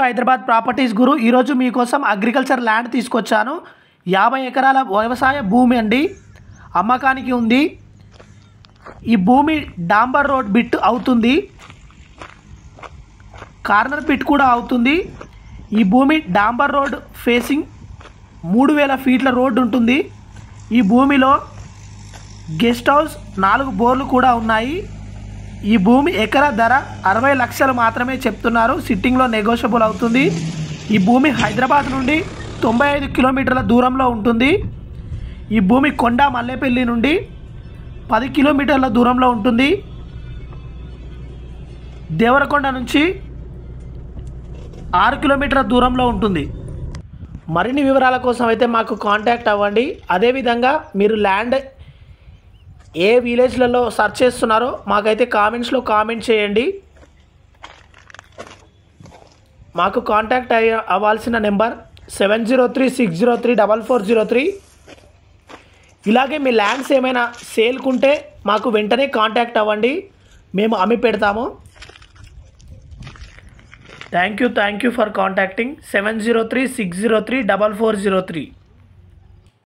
Hyderabad properties గురు. ఈరోజు మీకోసం agriculture land తీసుకొచ్చాను. 50 ఎకరాల వ్యవసాయ భూమి అండి, అమ్మకానికి ఉంది. ఈ భూమి డాంబర్ రోడ్ బిట్ అవుతుంది, కార్నర్ పిట్ కూడా అవుతుంది. ఈ భూమి డాంబర్ రోడ్ ఫేసింగ్ 3000 ఫీట్ల రోడ్డు ఉంటుంది. ఈ భూమిలో గెస్ట్ హౌస్ 4 బోర్లు కూడా ఉన్నాయి. ఈ భూమి ఎకరా ధర 60 లక్షలు మాత్రమే చెప్తున్నారు. సిట్టింగ్లో నెగోషియబుల్ అవుతుంది. ఈ భూమి హైదరాబాద్ నుండి 95 కిలోమీటర్ల దూరంలో ఉంటుంది. ఈ భూమి కొండ మల్లేపల్లి నుండి 10 కిలోమీటర్ల దూరంలో ఉంటుంది. దేవరకొండ నుంచి 6 కిలోమీటర్ల దూరంలో ఉంటుంది. మరిన్ని వివరాల కోసం అయితే మాకు కాంటాక్ట్ అవ్వండి. అదేవిధంగా మీరు ల్యాండ్ ఏ విలేజ్లలో సెర్చ్ చేస్తున్నారో మాకైతే కామెంట్స్లో కామెంట్ చేయండి. మాకు కాంటాక్ట్ అవ్వాల్సిన నెంబర్ 7036034403. ఇలాగే మీ ల్యాండ్స్ ఏమైనా సేల్కుంటే మాకు వెంటనే కాంటాక్ట్ అవ్వండి, మేము అమ్మి పెడతాము. Thank you for contacting 7036034403.